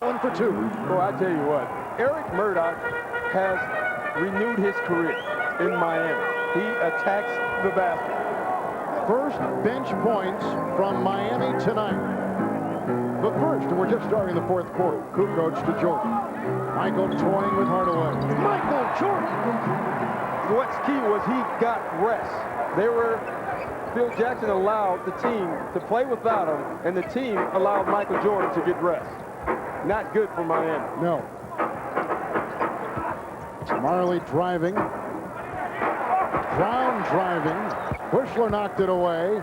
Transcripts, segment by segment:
1 for 2. Well, I tell you what, Eric Murdock has renewed his career in Miami. He attacks the basket. First bench points from Miami tonight. But first, and we're just starting the fourth quarter. Kukoc to Jordan. Michael toying with Hardaway. Michael Jordan. What's key was he got rest. Phil Jackson allowed the team to play without him, and the team allowed Michael Jordan to get rest. Not good for Miami. No. Marley driving. Brown driving. Bushler knocked it away.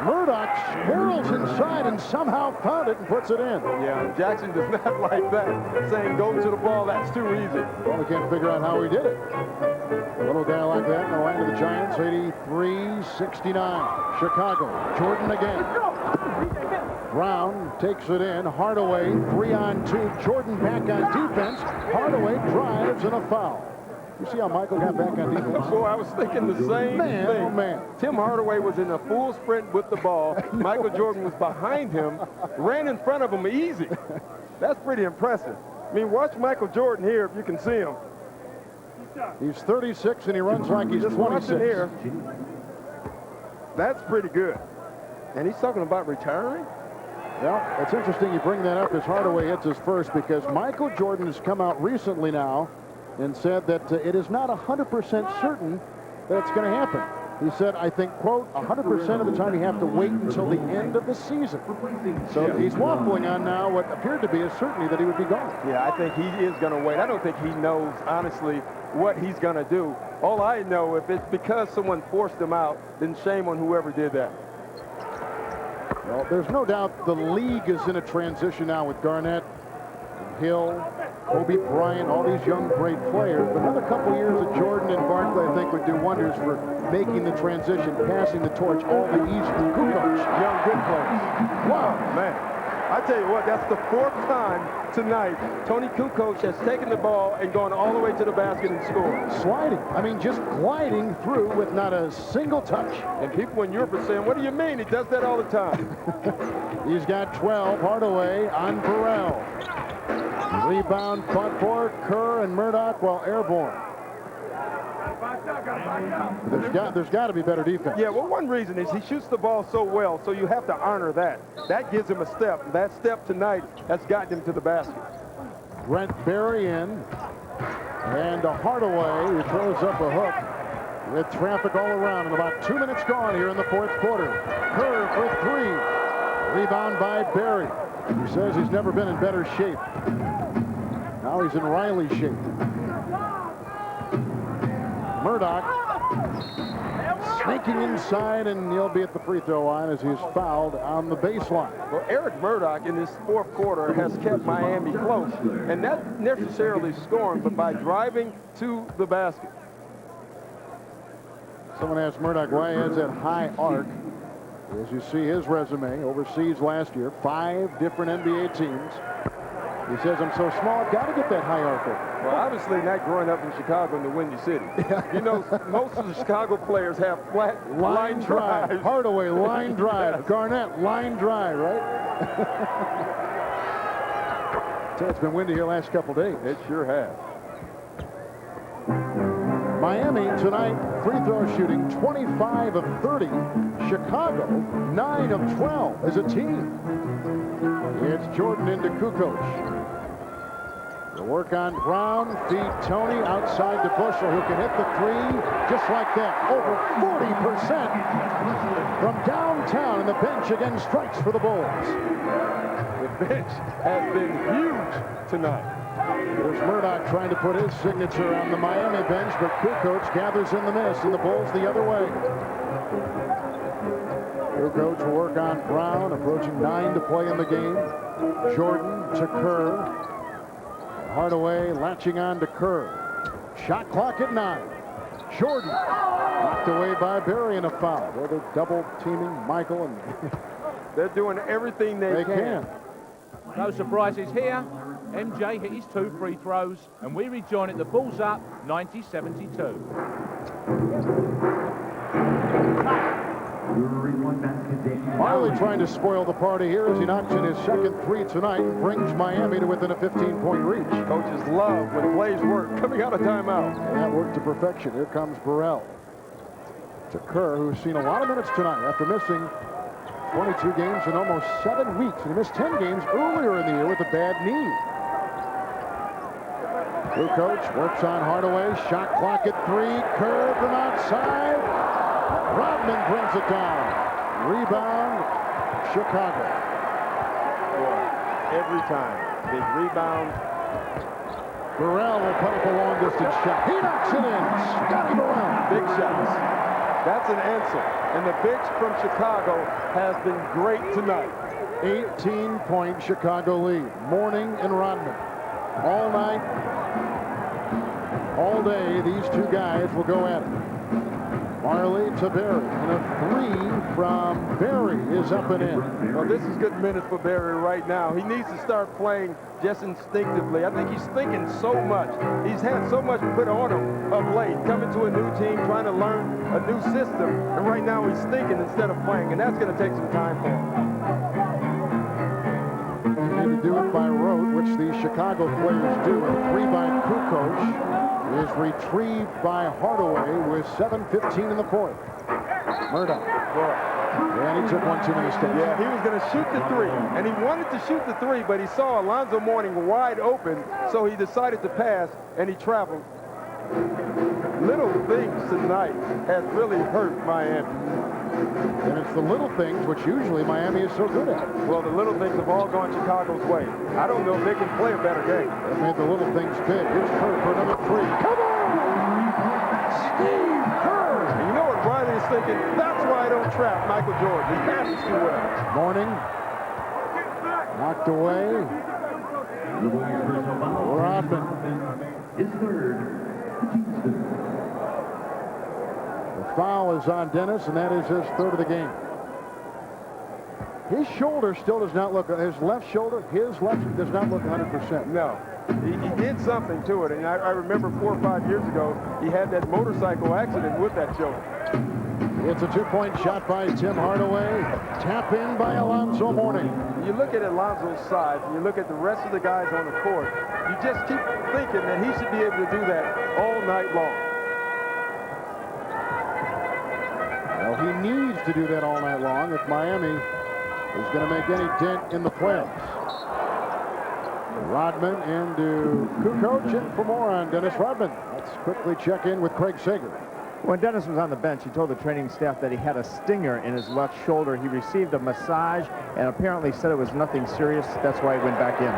Murdock swirls inside and somehow found it and puts it in. Yeah, Jackson does not like that, saying go to the ball, that's too easy. Well, we can't figure out how he did it. A little guy like that in the line of the Giants, 83-69. Chicago, Jordan again. Brown takes it in. Hardaway, 3-on-2. Jordan back on defense. Hardaway drives and a foul. You see how Michael got back on defense? Boy, I was thinking the same thing. Oh, man. Tim Hardaway was in a full sprint with the ball. Michael Jordan was behind him, ran in front of him easy. That's pretty impressive. I mean, watch Michael Jordan here if you can see him. He's 36 and he runs like he's just 26. Here. That's pretty good. And he's talking about retiring? Well, it's interesting you bring that up as Hardaway hits his first, because Michael Jordan has come out recently now and said that it is not 100% certain that it's going to happen. He said, I think, quote, 100% of the time you have to wait until the end of the season. So he's waffling on now what appeared to be a certainty that he would be gone. Yeah, I think he is going to wait. I don't think he knows, honestly, what he's going to do. All I know, if it's because someone forced him out, then shame on whoever did that. Well, there's no doubt the league is in a transition now with Garnett, Hill, Kobe Bryant, all these young, great players. But another couple years of Jordan and Barkley, I think, would do wonders for making the transition, passing the torch all the easier. Kukoc, young, good players. Wow, man. I tell you what, that's the fourth time tonight Tony Kukoc has taken the ball and gone all the way to the basket and scored. Sliding. I mean, just gliding through with not a single touch. And people in Europe are saying, what do you mean? He does that all the time. He's got 12. Hardaway on Burrell. Rebound, front for Kerr and Murdock while airborne. There's got to be better defense. Yeah, well, one reason is he shoots the ball so well, so you have to honor that. That gives him a step. That step tonight has gotten him to the basket. Brent Berry in. And Hardaway, who throws up a hook with traffic all around. And about 2 minutes gone here in the fourth quarter. Kerr for three. Rebound by Berry. He says he's never been in better shape. Now he's in Riley shape. Murdock sneaking inside, and he'll be at the free throw line as he's fouled on the baseline. Well, Eric Murdock in this fourth quarter has kept Miami close, and not necessarily scoring, but by driving to the basket. Someone asked Murdock why he has that high arc. As you see his resume, overseas last year, 5 different NBA teams. He says, I'm so small, I've got to get that high arc. Well, obviously not growing up in Chicago in the Windy City. You know, most of the Chicago players have flat line drive. Hardaway, line drive. Yes. Garnett, line drive, right? So it's been windy here last couple days. It sure has. Miami tonight, free throw shooting 25 of 30. Chicago, 9 of 12 as a team. It's Jordan into Kukoc. The work on Brown, feed Tony outside to Bushel, who can hit the three just like that. Over 40% from downtown, and the bench again strikes for the Bulls. The bench has been huge tonight. There's Murdock trying to put his signature on the Miami bench, but Kukoc gathers in the miss, and the Bulls the other way. Kukoc will work on Brown, approaching 9 to play in the game. Jordan to Kerr. Hardaway latching on to Kerr. Shot clock at 9. Jordan knocked away by Berry in a foul. Well, they're double teaming Michael, and they're doing everything they can. No surprises here. MJ hit his 2 free throws, and we rejoin it. The Bulls up 90-72. Marley Marley trying to spoil the party here as he knocks in his second three tonight and brings Miami to within a 15-point reach. Coaches love when plays work coming out of timeout. And that worked to perfection. Here comes Burrell. To Kerr, who's seen a lot of minutes tonight after missing 22 games in almost 7 weeks. And he missed 10 games earlier in the year with a bad knee. Kukoc works on Hardaway. Shot clock at 3. Kerr from outside. Rodman brings it down. Rebound, Chicago. Every time. Big rebound. Burrell will put up a long-distance shot. He knocks it in. Scotty Burrell. Big shots. That's an answer. And the bench from Chicago has been great tonight. 18-point Chicago lead. Mourning and Rodman. All night, all day, these two guys will go at it. Marley to Berry. And a three from Berry is up and in. Well, this is good minutes for Berry right now. He needs to start playing just instinctively. I think he's thinking so much. He's had so much put on him of late, coming to a new team, trying to learn a new system. And right now he's thinking instead of playing, and that's going to take some time for him. You need to do it by rote, which the Chicago players do. A three by Kukoc is retrieved by Hardaway with 7:15 in the fourth. Murdoch. And he took one too many steps. Yeah, he was going to shoot the three, and he wanted to shoot the three, but he saw Alonzo Mourning wide open, so he decided to pass, and he traveled. Little things tonight has really hurt Miami. And it's the little things which usually Miami is so good at. Well, the little things have all gone Chicago's way. I don't know if they can play a better game. They made the little things big. Here's Kerr for another three. Come on! Steve Kerr! And you know what Riley is thinking? That's why I don't trap Michael Jordan. He passes too well. Mourning. Knocked away. Rodman. The foul is on Dennis, and that is his third of the game. His shoulder still does not look, his left shoulder, his left does not look 100%. No. He did something to it, and I remember 4 or 5 years ago, he had that motorcycle accident with that shoulder. It's a two-point shot by Tim Hardaway. Tap in by Alonzo Mourning. You look at Alonzo's size, and you look at the rest of the guys on the court, you just keep thinking that he should be able to do that all night long. Well, he needs to do that all night long if Miami is going to make any dent in the playoffs. Rodman into Kukoc, and for more on Dennis Rodman, let's quickly check in with Craig Sager. When Dennis was on the bench, he told the training staff that he had a stinger in his left shoulder. He received a massage and apparently said it was nothing serious. That's why he went back in.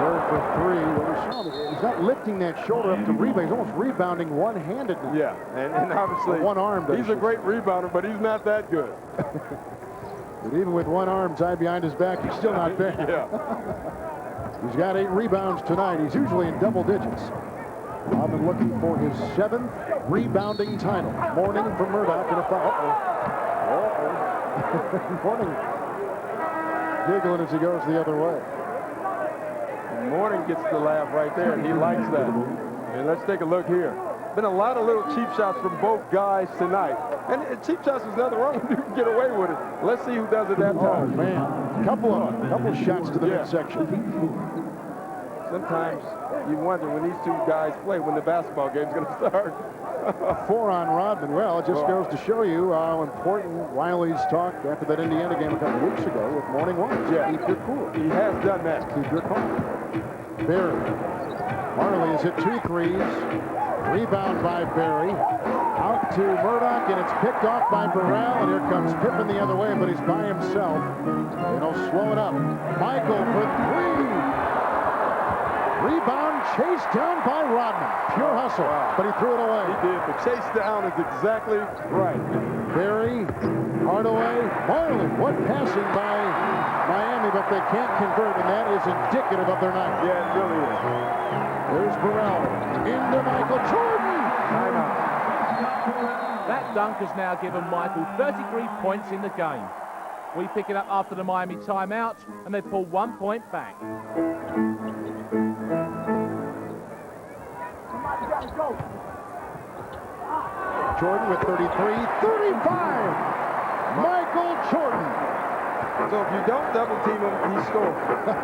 There for three. What we saw, he's not lifting that shoulder up to rebound. He's almost rebounding one-handedly. Yeah, and obviously one-armed. He's a great rebounder, but he's not that good. But even with one arm tied behind his back, he's still not bad. Yeah. He's got 8 rebounds tonight. He's usually in double digits. Rodman looking for his 7th rebounding title. Mourning for Murdoch and a foul. Mourning giggling as he goes the other way. And Mourning gets the laugh right there, and he likes that. And let's take a look here. Been a lot of little cheap shots from both guys tonight. And cheap shots is nothing wrong with you can get away with it. Let's see who does it that time. Oh, man. Couple shots to the midsection. Sometimes you wonder when these two guys play when the basketball game's going to start. 4 on Rodman. Well, it just goes to show you how important Wiley's talk after that Indiana game a couple weeks ago with Mourning was. Yeah. Keep your cool. He has done that. Keep your calm. Berry. Marley has hit 2 threes. Rebound by Berry. Out to Murdoch, and it's picked off by Burrell, and here comes Pippen the other way, but he's by himself. And he'll slow it up. Michael for 3. Rebound chased down by Rodman. Pure hustle, but he threw it away. He did. The chase down is exactly right. Berry, Hardaway, Marley. What passing by Miami, but they can't convert, and that is indicative of their night. Yeah, it really is. There's Burrell into Michael Jordan. Timeout. That dunk has now given Michael 33 points in the game. We pick it up after the Miami timeout, and they pull 1 point back. Jordan with 33, 35. Michael Jordan. So if you don't double team him, he scores.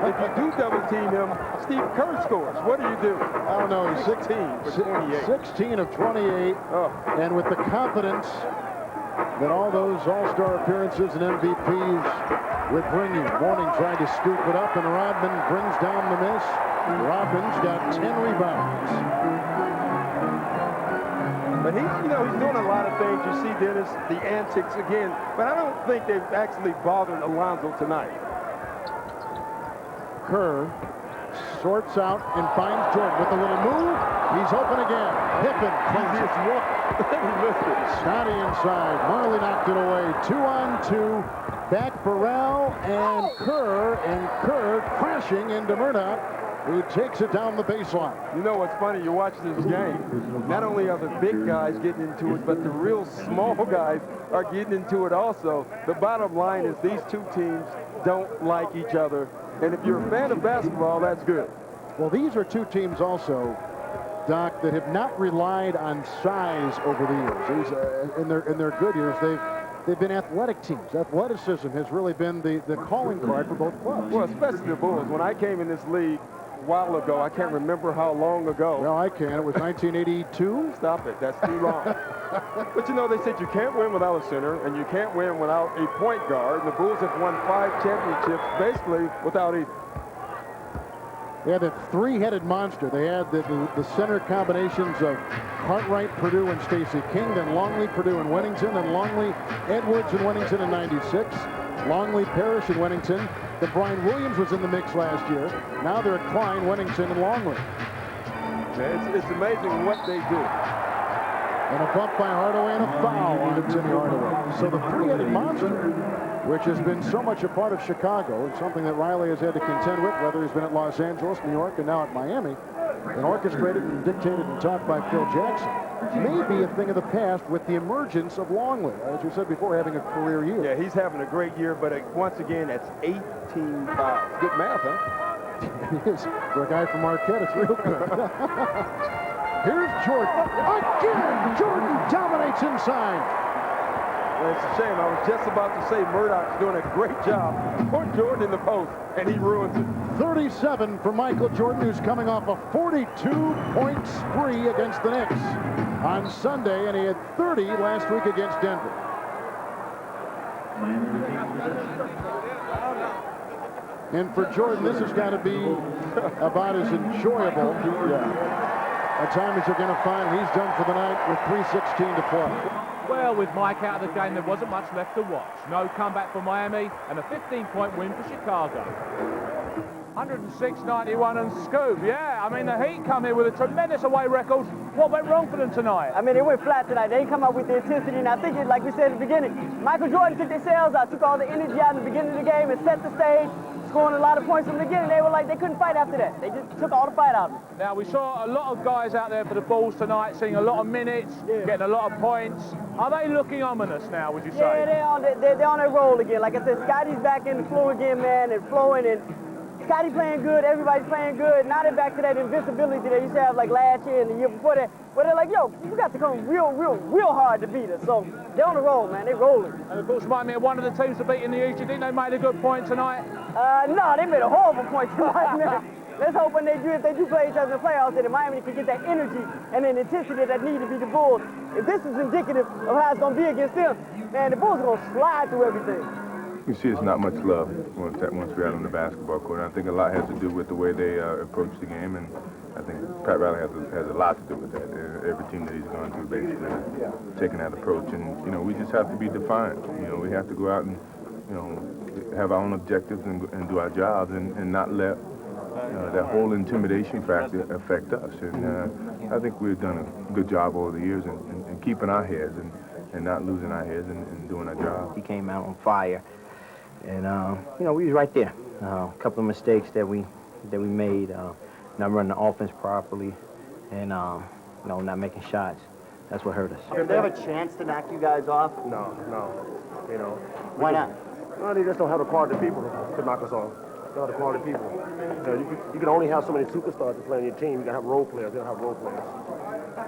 If you do double team him, Steve Kerr scores. What do you do? I don't know. He's 16 for 28. 16 of 28. Oh. And with the confidence that all those all-star appearances and MVPs would bring you. Mourning tried to scoop it up, and Rodman brings down the miss. Rodman's got 10 rebounds. But he's doing a lot of things. You see, Dennis, the antics again. But I don't think they've actually bothered Alonzo tonight. Kerr sorts out and finds Jordan with a little move. He's open again. Pippen plays his look. He missed it. Scotty inside. Marley knocked it away. 2-on-2. Back Burrell and Kerr crashing into Murdoch, who takes it down the baseline. You know what's funny? You watch this game. Not only are the big guys getting into it, but the real small guys are getting into it also. The bottom line is these two teams don't like each other. And if you're a fan of basketball, that's good. Well, these are two teams also, Doc, that have not relied on size over the years. These, in their good years, they've been athletic teams. Athleticism has really been the calling card for both clubs. Well, especially the Bulls. When I came in this league a while ago, I can't remember how long ago. Well, I can. It was 1982. Stop it. That's too long. But, you know, they said you can't win without a center, and you can't win without a point guard. And the Bulls have won 5 championships basically without either. They had that three-headed monster. They had the center combinations of Cartwright, Purdue, and Stacey King, then Longley, Purdue, and Wennington, then Longley, Edwards, and Wennington in '96, Longley, Parrish, and Wennington. Then Brian Williams was in the mix last year. Now they're at Klein, Wennington, and Longley. Yeah, it's amazing what they do. And a bump by Hardaway and a foul on Timmy Hardaway. So the three-headed monster, which has been so much a part of Chicago, and something that Riley has had to contend with, whether he's been at Los Angeles, New York, and now at Miami, and orchestrated and dictated and taught by Phil Jackson, may be a thing of the past with the emergence of Longley, as you said before, having a career year. Yeah, he's having a great year, but once again, that's 18 fouls. Good math, huh? It is. For a guy from Marquette, it's real good. Here's Jordan. Again, Jordan dominates inside. Well, it's a shame. I was just about to say Murdoch's doing a great job putting Jordan in the post, and he ruins it. 37 for Michael Jordan, who's coming off a 42-point spree against the Knicks on Sunday, and he had 30 last week against Denver. And for Jordan, this has got to be about as enjoyable a time as you're going to find. He's done for the night with 3:16 to play. Well, with Mike out of the game, there wasn't much left to watch. No comeback for Miami, and a 15-point win for Chicago. 106-91 and scoop. Yeah, I mean, the Heat come here with a tremendous away record. What went wrong for them tonight? I mean, they went flat tonight. They come up with the intensity, and I think, like we said at the beginning, Michael Jordan took their sails out, took all the energy out in the beginning of the game and set the stage, scoring a lot of points from the beginning. They were like, they couldn't fight after that. They just took all the fight out of it. Now, we saw a lot of guys out there for the Bulls tonight, seeing a lot of minutes, getting a lot of points. Are they looking ominous now, would you say? Yeah, they're on their roll again. Like I said, Scotty's back in the flow again, man, and flowing, and Scotty playing good, everybody's playing good. Now they're back to that invincibility they used to have like last year and the year before that, where they're like, yo, you got to come real hard to beat us. So they're on the roll, man. They're rolling. And of course, Miami are one of the teams to beat in the East. You think they made a good point tonight? No, they made a horrible point tonight, man. Let's hope when if they do play each other in the playoffs, that Miami can get that energy and that intensity that need to beat the Bulls. If this is indicative of how it's going to be against them, man, the Bulls are going to slide through everything. You see, it's not much love once we're out on the basketball court. And I think a lot has to do with the way they approach the game, and I think Pat Riley has a lot to do with that. Every team that he's gone through basically taking that approach, and we just have to be defiant. We have to go out and have our own objectives and do our jobs, and not let that whole intimidation factor affect us. And I think we've done a good job over the years in keeping our heads and not losing our heads and doing our job. He came out on fire. And, we was right there. A couple of mistakes that we made, not running the offense properly and, not making shots. That's what hurt us. Did they have a chance to knock you guys off? No. Why not? Well, they just don't have the quality of people to knock us off. They don't have the quality of people. You can only have so many superstars to play on your team. You can have role players. They don't have role players.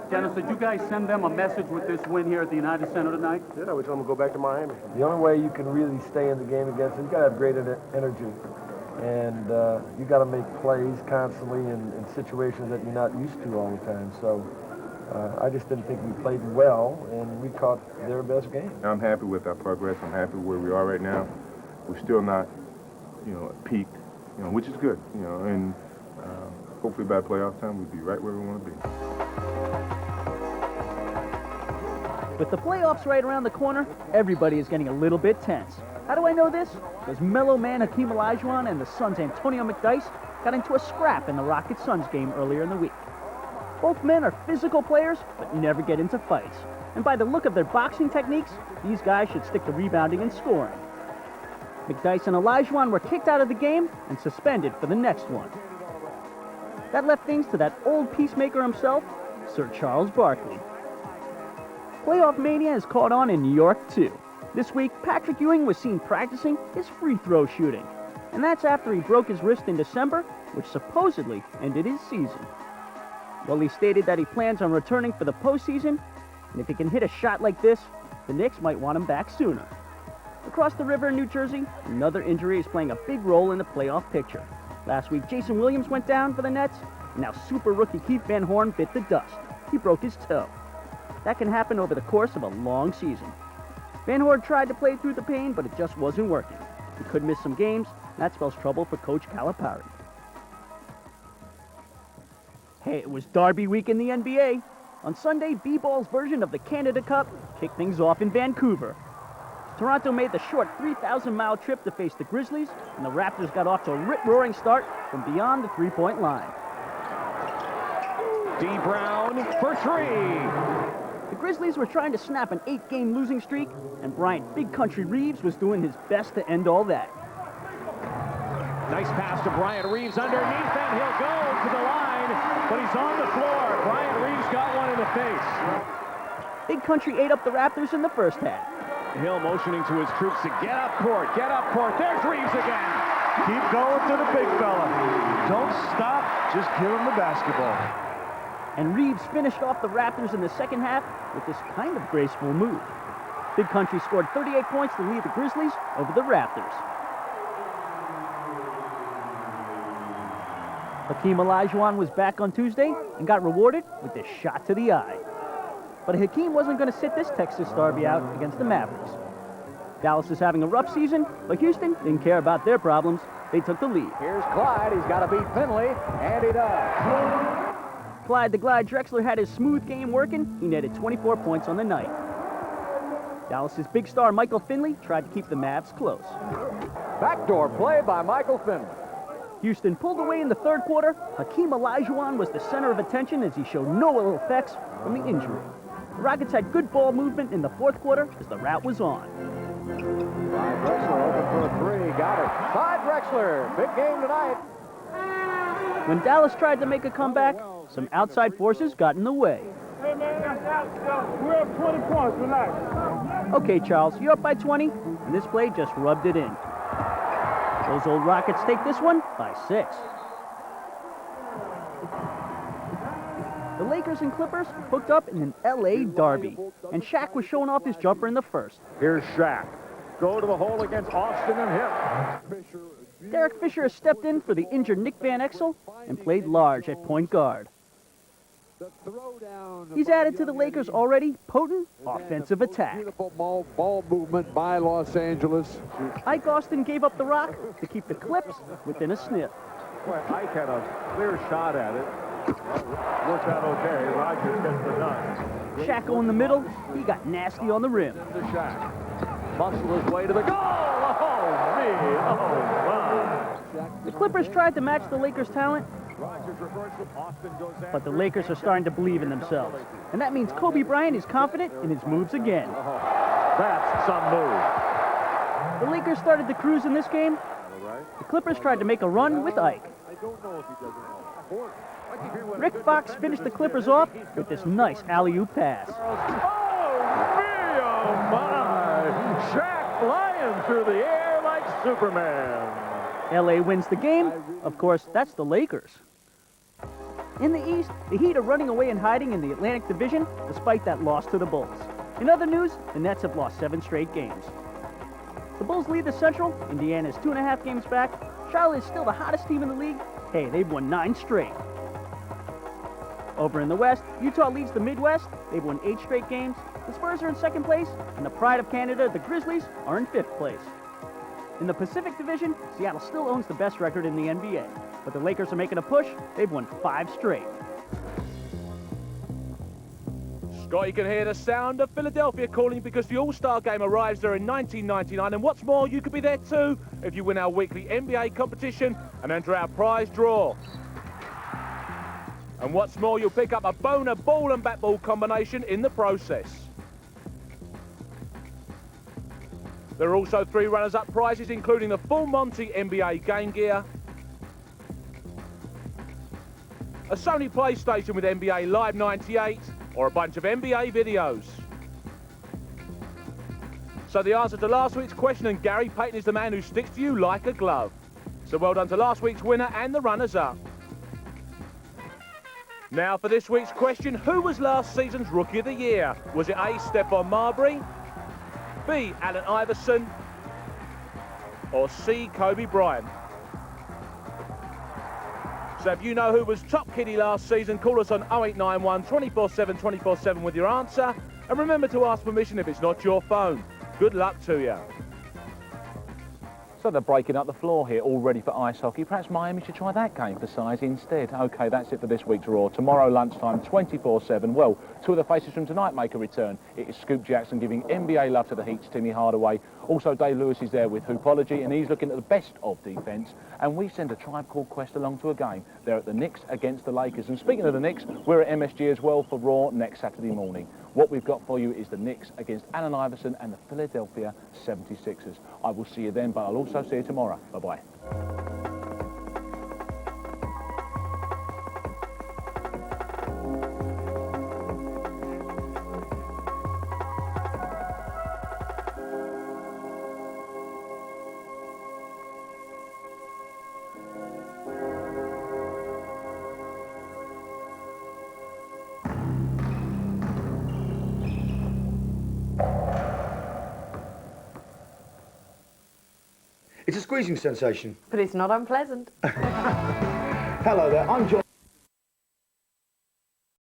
Dennis, did you guys send them a message with this win here at the United Center tonight? Yeah, we told them to go back to Miami. The only way you can really stay in the game against them, you got to have great energy. And you got to make plays constantly in situations that you're not used to all the time. So I just didn't think we played well, and we caught their best game. I'm happy with our progress. I'm happy where we are right now. We're still not, peaked, which is good, and hopefully by playoff time we'll be right where we want to be. With the playoffs right around the corner, everybody is getting a little bit tense. How do I know this? Because Mellow Man Hakeem Olajuwon and the Suns' Antonio McDyess got into a scrap in the Rockets-Suns game earlier in the week. Both men are physical players, but never get into fights. And by the look of their boxing techniques, these guys should stick to rebounding and scoring. McDyess and Olajuwon were kicked out of the game and suspended for the next one. That left things to that old peacemaker himself, Sir Charles Barkley. Playoff mania has caught on in New York, too. This week, Patrick Ewing was seen practicing his free throw shooting. And that's after he broke his wrist in December, which supposedly ended his season. Well, he stated that he plans on returning for the postseason, and if he can hit a shot like this, the Knicks might want him back sooner. Across the river in New Jersey, another injury is playing a big role in the playoff picture. Last week, Jason Williams went down for the Nets, and now super rookie Keith Van Horn bit the dust. He broke his toe. That can happen over the course of a long season. Van Horn tried to play through the pain, but it just wasn't working. He could miss some games, and that spells trouble for Coach Calipari. Hey, it was Derby week in the NBA. On Sunday, B-Ball's version of the Canada Cup kicked things off in Vancouver. Toronto made the short 3,000-mile trip to face the Grizzlies, and the Raptors got off to a rip-roaring start from beyond the three-point line. D. Brown for three. The Grizzlies were trying to snap an 8-game losing streak, and Bryant Big Country Reeves was doing his best to end all that. Nice pass to Bryant Reeves underneath, and he'll go to the line, but he's on the floor. Bryant Reeves got one in the face. Big Country ate up the Raptors in the first half. Hill motioning to his troops to get up court, get up court. There's Reeves again. Keep going to the big fella. Don't stop, just give him the basketball. And Reeves finished off the Raptors in the second half with this kind of graceful move. Big Country scored 38 points to lead the Grizzlies over the Raptors. Hakeem Olajuwon was back on Tuesday and got rewarded with this shot to the eye. But Hakeem wasn't going to sit this Texas Derby out against the Mavericks. Dallas is having a rough season, but Houston didn't care about their problems. They took the lead. Here's Clyde. He's got to beat Finley, and he does. Clyde the Glide Drexler had his smooth game working. He netted 24 points on the night. Dallas's big star Michael Finley tried to keep the Mavs close. Backdoor play by Michael Finley. Houston pulled away in the third quarter. Hakeem Olajuwon was the center of attention as he showed no ill effects from the injury. The Rockets had good ball movement in the fourth quarter as the rout was on. Clyde Drexler open for a three. Got it. Clyde Drexler. Big game tonight. When Dallas tried to make a comeback, some outside forces got in the way. Hey, man, we're up 20 points, relax. Okay, Charles, you're up by 20, and this play just rubbed it in. Those old Rockets take this one by 6. The Lakers and Clippers hooked up in an L.A. derby, and Shaq was showing off his jumper in the first. Here's Shaq. Go to the hole against Austin and hit. Derek Fisher has stepped in for the injured Nick Van Exel and played large at point guard. He's added to the Lakers' already potent offensive attack. Beautiful ball movement by Los Angeles. Ike Austin gave up the rock to keep the Clips within a sniff. Boy, Ike had a clear shot at it. Worked out okay. Rogers gets the dunk. Shaq in the middle. He got nasty on the rim. To Shaq. Muscle his way to the goal. Oh, me. Oh, my. The Clippers tried to match the Lakers' talent, but the Lakers are starting to believe in themselves. And that means Kobe Bryant is confident in his moves again. That's some move. The Lakers started to cruise in this game. The Clippers tried to make a run with Ike. Rick Fox finished the Clippers off with this nice alley-oop pass. Oh, me, oh, my. Shaq flying through the air like Superman. LA wins the game. Of course, that's the Lakers. In the East, the Heat are running away and hiding in the Atlantic Division despite that loss to the Bulls. In other news, the Nets have lost 7 straight games. The Bulls lead the Central. Indiana's 2.5 games back. Charlotte is still the hottest team in the league. Hey, they've won 9 straight. Over in the West, Utah leads the Midwest. They've won 8 straight games. The Spurs are in 2nd place, and the pride of Canada, the Grizzlies, are in 5th place. In the Pacific Division, Seattle still owns the best record in the NBA. But the Lakers are making a push. They've won 5 straight. Scott, you can hear the sound of Philadelphia calling because the All-Star Game arrives there in 1999. And what's more, you could be there too if you win our weekly NBA competition and enter our prize draw. And what's more, you'll pick up a Boner ball and bat ball combination in the process. There are also 3 runners-up prizes, including the full Monty NBA game gear, a Sony PlayStation with NBA Live 98, or a bunch of NBA videos. So the answer to last week's question, and Gary Payton is the man who sticks to you like a glove. So well done to last week's winner and the runners-up. Now for this week's question, who was last season's Rookie of the Year? Was it A, Stephon Marbury, B, Allen Iverson, or C, Kobe Bryant? So if you know who was top kiddie last season, call us on 0891 247 247 with your answer. And remember to ask permission if it's not your phone. Good luck to you. So they're breaking up the floor here, all ready for ice hockey. Perhaps Miami should try that game for size instead. OK, that's it for this week's Raw. Tomorrow lunchtime, 24/7. Well, 2 of the faces from tonight make a return. It is Scoop Jackson giving NBA love to the Heat's Timmy Hardaway. Also, Dave Lewis is there with Hoopology, and he's looking at the best of defence. And we send a Tribe Called Quest along to a game. They're at the Knicks against the Lakers. And speaking of the Knicks, we're at MSG as well for Raw next Saturday morning. What we've got for you is the Knicks against Allen Iverson and the Philadelphia 76ers. I will see you then, but I'll also see you tomorrow. Bye-bye. It's a squeezing sensation. But it's not unpleasant. Hello there, I'm John.